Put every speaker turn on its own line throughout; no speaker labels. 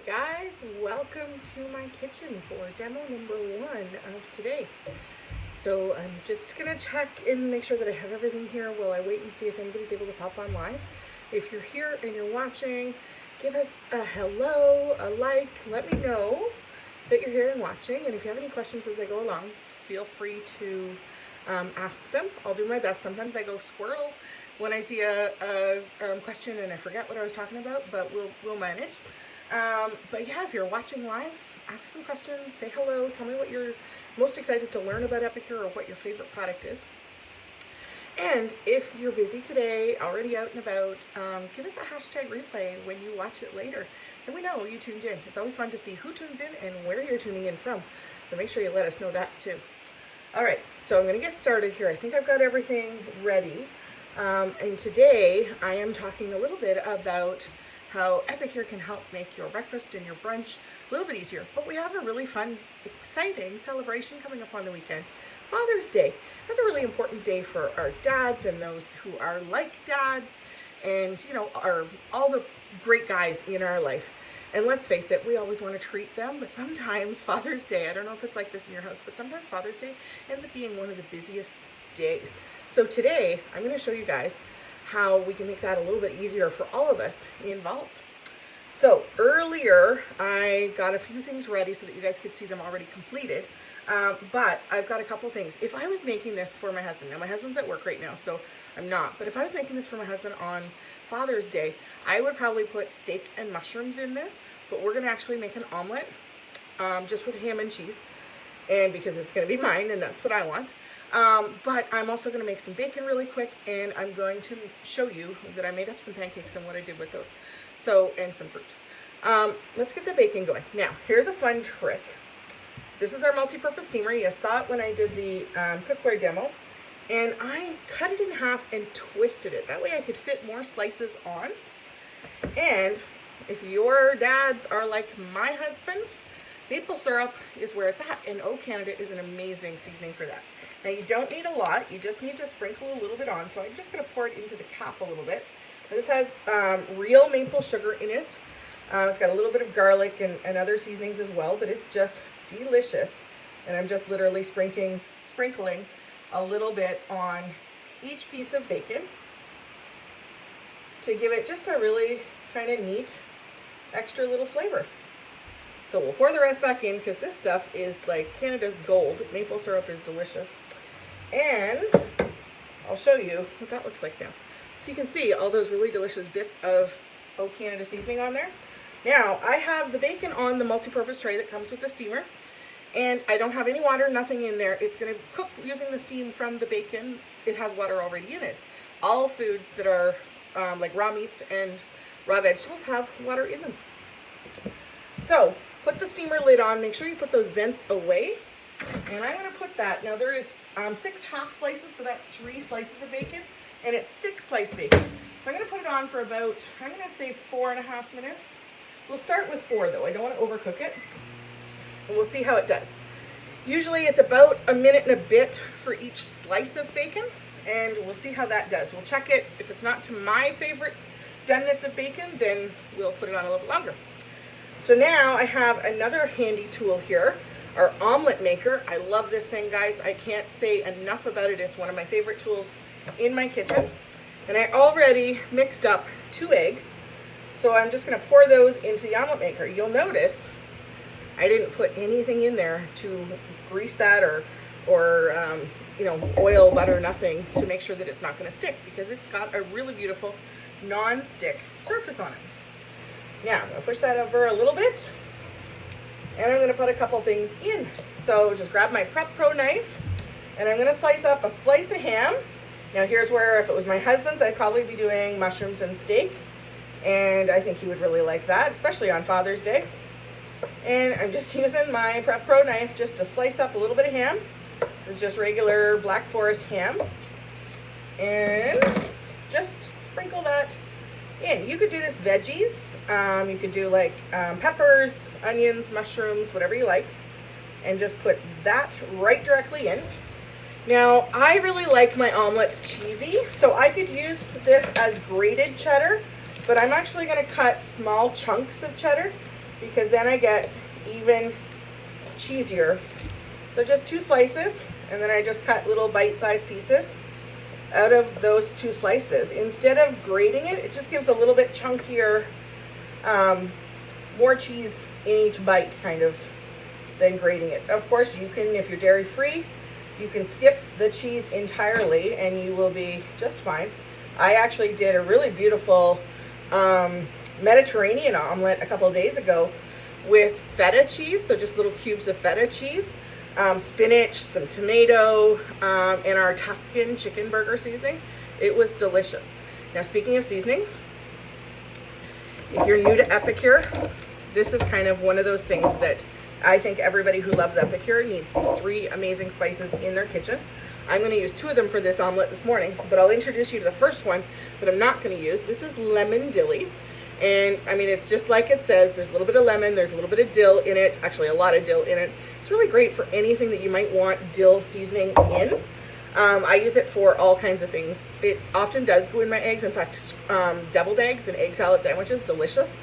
Hey guys, welcome to my kitchen for demo number 1 of today. So I'm just gonna check and make sure that I have everything here while I wait and see if anybody's able to pop on live. If you're here and you're watching, give us a hello, a like, let me know that you're here and watching. And if you have any questions as I go along, feel free to ask them. I'll do my best. Sometimes I go squirrel when I see a question and I forget what I was talking about, but we'll manage. But yeah, if you're watching live, ask some questions, say hello, tell me what you're most excited to learn about Epicure or what your favorite product is. And if you're busy today, already out and about, give us a hashtag replay when you watch it later. And we know you tuned in. It's always fun to see who tunes in and where you're tuning in from. So make sure you let us know that too. All right, so I'm going to get started here. I think I've got everything ready. And today I am talking a little bit about how Epicure can help make your breakfast and your brunch a little bit easier. But we have a really fun, exciting celebration coming up on the weekend. Father's Day. That's a really important day for our dads and those who are like dads and, you know, are all the great guys in our life. And let's face it, we always want to treat them, but sometimes Father's Day, I don't know if it's like this in your house, but sometimes Father's Day ends up being one of the busiest days. So today, I'm going to show you guys how we can make that a little bit easier for all of us involved. So earlier, I got a few things ready so that you guys could see them already completed, but I've got a couple things. If I was making this for my husband, now my husband's at work right now, so I'm not, but if I was making this for my husband on Father's Day, I would probably put steak and mushrooms in this, but we're going to actually make an omelet just with ham and cheese, and because it's going to be mine and that's what I want. But I'm also going to make some bacon really quick, and I'm going to show you that I made up some pancakes and what I did with those. So, and some fruit. Let's get the bacon going. Now, here's a fun trick. This is our multi-purpose steamer. You saw it when I did the cookware demo. And I cut it in half and twisted it. That way I could fit more slices on. And if your dads are like my husband, maple syrup is where it's at. And O Canada is an amazing seasoning for that. Now you don't need a lot, you just need to sprinkle a little bit on, so I'm just going to pour it into the cap a little bit. This has real maple sugar in it. It's got a little bit of garlic and other seasonings as well, but it's just delicious. And I'm just literally sprinkling a little bit on each piece of bacon to give it just a really kind of neat extra little flavor. So we'll pour the rest back in because this stuff is like Canada's gold. Maple syrup is delicious. And I'll show you what that looks like now. So you can see all those really delicious bits of O Canada seasoning on there. Now, I have the bacon on the multi-purpose tray that comes with the steamer. And I don't have any water, nothing in there. It's going to cook using the steam from the bacon. It has water already in it. All foods that are like raw meats and raw vegetables have water in them. So, put the steamer lid on. Make sure you put those vents away. And I'm going to put that, now there is 6 half slices, so that's 3 slices of bacon. And it's thick sliced bacon. So I'm going to put it on for about, I'm going to say 4.5 minutes. We'll start with 4 though. I don't want to overcook it. And we'll see how it does. Usually it's about a minute and a bit for each slice of bacon. And we'll see how that does. We'll check it. If it's not to my favorite doneness of bacon, then we'll put it on a little bit longer. So now I have another handy tool here, our omelet maker. I love this thing, guys. I can't say enough about it. It's one of my favorite tools in my kitchen. And I already mixed up 2 eggs. So I'm just going to pour those into the omelet maker. You'll notice I didn't put anything in there to grease that or you know, oil, butter, nothing to make sure that it's not going to stick because it's got a really beautiful non-stick surface on it. Now, I'm going to push that over a little bit, and I'm going to put a couple things in. So just grab my Prep Pro knife, and I'm going to slice up a slice of ham. Now here's where, if it was my husband's, I'd probably be doing mushrooms and steak, and I think he would really like that, especially on Father's Day. And I'm just using my Prep Pro knife just to slice up a little bit of ham. This is just regular Black Forest ham, and just sprinkle that in. You could do this veggies. You could do like peppers, onions, mushrooms, whatever you like, and just put that right directly in. Now, I really like my omelets cheesy, so I could use this as grated cheddar, but I'm actually going to cut small chunks of cheddar because then I get even cheesier. So just 2 slices, and then I just cut little bite-sized pieces out of those 2 slices. Instead of grating it, it just gives a little bit chunkier, more cheese in each bite kind of than grating it. Of course, you can, if you're dairy free, you can skip the cheese entirely and you will be just fine. I actually did a really beautiful Mediterranean omelet a couple of days ago with feta cheese, so just little cubes of feta cheese, spinach, some tomato, and our Tuscan chicken burger seasoning. It was delicious. Now, speaking of seasonings, if you're new to Epicure, this is kind of one of those things that I think everybody who loves Epicure needs these 3 amazing spices in their kitchen. I'm going to use 2 of them for this omelet this morning, but I'll introduce you to the first one that I'm not going to use. This is lemon dilly. And I mean, it's just like it says, there's a little bit of lemon, there's a little bit of dill in it, actually a lot of dill in it. It's really great for anything that you might want dill seasoning in. I use it for all kinds of things. It often does go in my eggs. In fact, deviled eggs and egg salad sandwiches, delicious.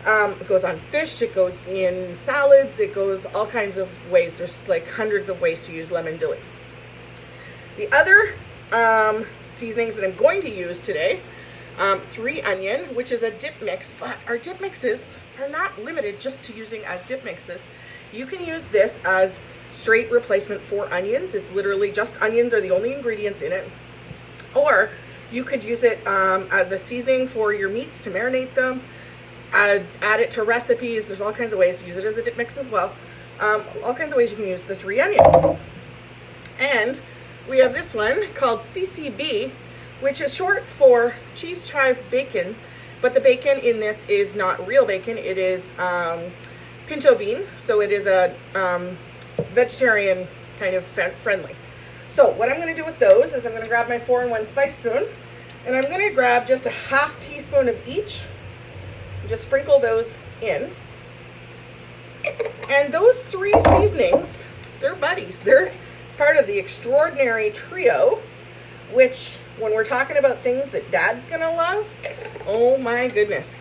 It goes on fish, it goes in salads, it goes all kinds of ways. There's like hundreds of ways to use lemon dilly. The other seasonings that I'm going to use today, 3 onion, which is a dip mix, but our dip mixes are not limited just to using as dip mixes. You can use this as straight replacement for onions. It's literally just onions are the only ingredients in it. Or you could use it as a seasoning for your meats to marinate them. Add it to recipes. There's all kinds of ways to use it as a dip mix as well. All kinds of ways you can use the 3 onion. And we have this one called CCB, which is short for cheese chive bacon, but the bacon in this is not real bacon. It is pinto bean, so it is a vegetarian kind of friendly. So what I'm going to do with those is I'm going to grab my 4-in-1 spice spoon, and I'm going to grab just a half teaspoon of each. Just sprinkle those in. And those 3 seasonings, they're buddies. They're part of the extraordinary trio, which when we're talking about things that Dad's gonna love, oh my goodness.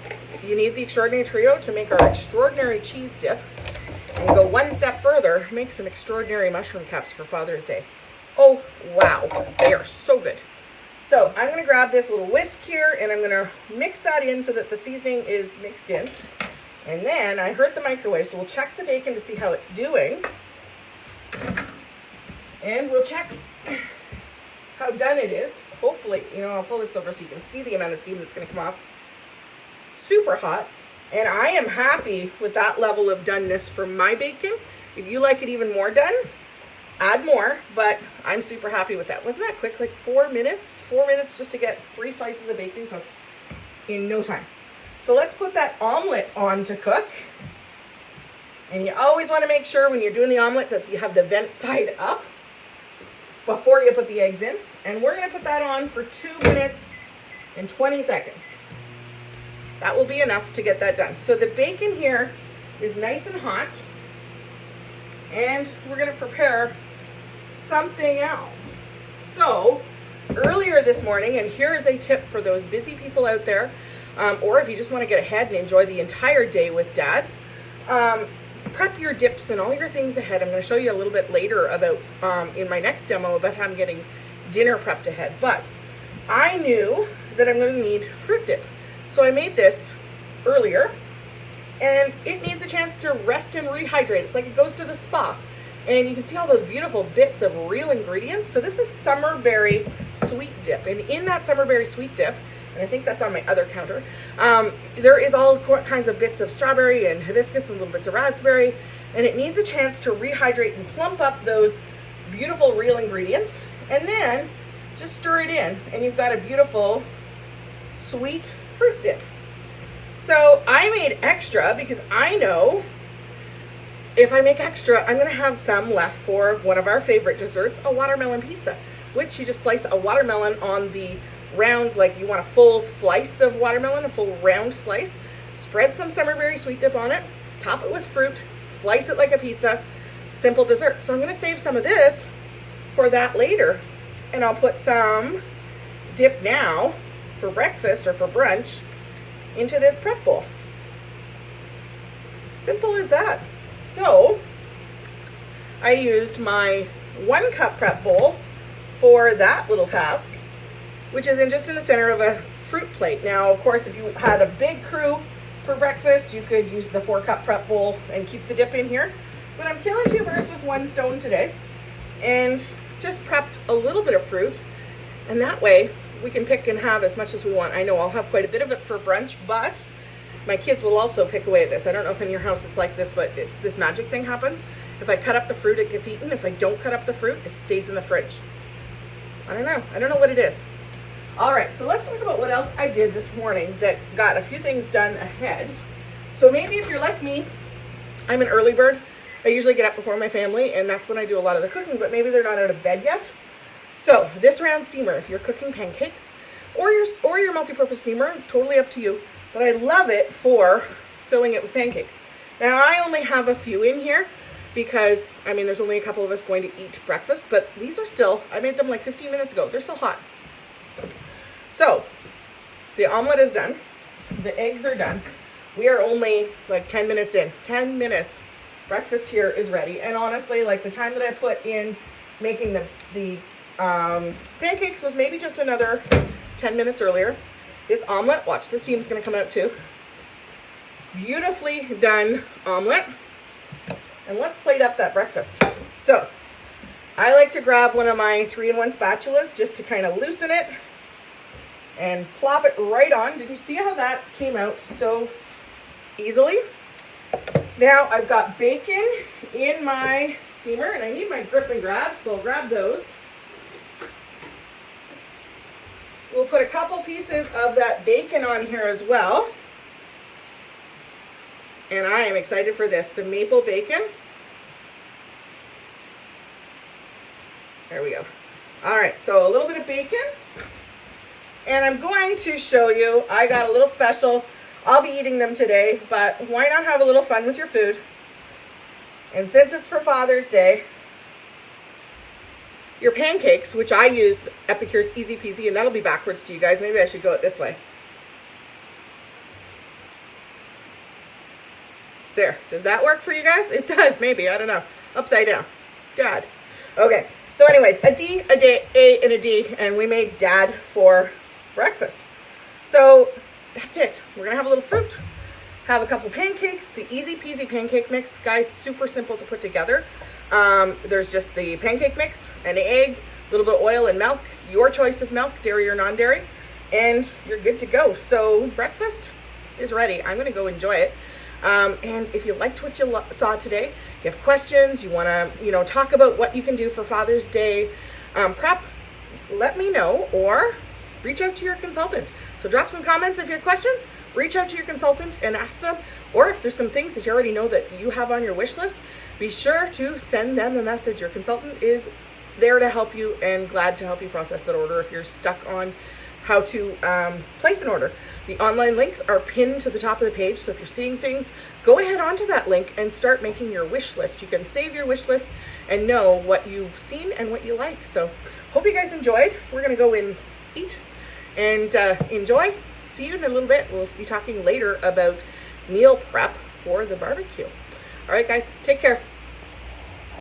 You need the extraordinary trio to make our extraordinary cheese dip, and go one step further, make some extraordinary mushroom cups for Father's Day. Oh wow, they are so good. So I'm going to grab this little whisk here, and I'm going to mix that in so that the seasoning is mixed in. And then I heard the microwave, so we'll check the bacon to see how it's doing. And we'll check how done it is. Hopefully, I'll pull this over so you can see the amount of steam that's going to come off. Super hot. And I am happy with that level of doneness for my bacon. If you like it even more done, add more, but I'm super happy with that. Wasn't that quick? Like 4 minutes? 4 minutes just to get 3 slices of bacon cooked in no time. So let's put that omelet on to cook. And you always want to make sure when you're doing the omelet that you have the vent side up before you put the eggs in. And we're going to put that on for 2 minutes and 20 seconds. That will be enough to get that done. So the bacon here is nice and hot. And we're going to prepare something else. So earlier this morning, and here is a tip for those busy people out there, or if you just want to get ahead and enjoy the entire day with Dad, prep your dips and all your things ahead. I'm going to show you a little bit later about, in my next demo, about how I'm getting dinner prepped ahead. But I knew that I'm going to need fruit dip. So I made this earlier, and it needs a chance to rest and rehydrate. It's like it goes to the spa. And you can see all those beautiful bits of real ingredients. So this is summerberry sweet dip. And in that summerberry sweet dip, and I think that's on my other counter, there is all kinds of bits of strawberry and hibiscus and little bits of raspberry. And it needs a chance to rehydrate and plump up those beautiful real ingredients. And then just stir it in, and you've got a beautiful sweet fruit dip. So I made extra because I know if I make extra, I'm going to have some left for one of our favorite desserts, a watermelon pizza, which you just slice a watermelon on the round, like you want a full slice of watermelon, a full round slice, spread some summerberry sweet dip on it, top it with fruit, slice it like a pizza, simple dessert. So I'm going to save some of this for that later, and I'll put some dip now for breakfast or for brunch into this prep bowl. Simple as that. So I used my 1 cup prep bowl for that little task, which is just in the center of a fruit plate. Now, of course, if you had a big crew for breakfast, you could use the 4 cup prep bowl and keep the dip in here. But I'm killing 2 birds with 1 stone today and just prepped a little bit of fruit. And that way we can pick and have as much as we want. I know I'll have quite a bit of it for brunch, but my kids will also pick away at this. I don't know if in your house it's like this, but it's this magic thing happens. If I cut up the fruit, it gets eaten. If I don't cut up the fruit, it stays in the fridge. I don't know what it is. All right, so let's talk about what else I did this morning that got a few things done ahead. So maybe if you're like me, I'm an early bird. I usually get up before my family, and that's when I do a lot of the cooking, but maybe they're not out of bed yet. So this round steamer, if you're cooking pancakes or your multi-purpose steamer, totally up to you. But I love it for filling it with pancakes. Now I only have a few in here because, I mean, there's only a couple of us going to eat breakfast, but these are still, I made them like 15 minutes ago. They're still hot. So the omelet is done. The eggs are done. We are only like 10 minutes in. 10 minutes. Breakfast here is ready. And honestly, like the time that I put in making the pancakes was maybe just another 10 minutes earlier. This omelet, watch, the steam's going to come out too. Beautifully done omelet. And let's plate up that breakfast. So I like to grab one of my 3-in-1 spatulas just to kind of loosen it and plop it right on. Did you see how that came out so easily? Now I've got bacon in my steamer and I need my grip and grab, so I'll grab those. We'll put a couple pieces of that bacon on here as well. And I am excited for this, the maple bacon. There we go. All right, so a little bit of bacon. And I'm going to show you, I got a little special. I'll be eating them today, but why not have a little fun with your food? And since it's for Father's Day, your pancakes, which I used Epicure's Easy Peasy, and that'll be backwards to you guys. Maybe I should go it this way. There. Does that work for you guys? It does, maybe. I don't know. Upside down. Dad. Okay. So anyways, a D, a D, A, and a D, and we made Dad for breakfast. So that's it. We're going to have a little fruit, have a couple pancakes, the Easy Peasy pancake mix. Guys, super simple to put together. There's just the pancake mix, an egg, a little bit of oil and milk, your choice of milk, dairy or non-dairy, and you're good to go. So breakfast is ready. I'm going to go enjoy it. And if you liked what you saw today, you have questions, you want to, talk about what you can do for Father's Day prep, let me know, or reach out to your consultant. So drop some comments if you have questions, reach out to your consultant and ask them, or if there's some things that you already know that you have on your wish list, be sure to send them a message. Your consultant is there to help you and glad to help you process that order if you're stuck on how to place an order. The online links are pinned to the top of the page, so if you're seeing things, go ahead onto that link and start making your wish list. You can save your wish list and know what you've seen and what you like. So hope you guys enjoyed. We're going to go and eat and enjoy. See you in a little bit. We'll be talking later about meal prep for the barbecue. All right, guys, take care.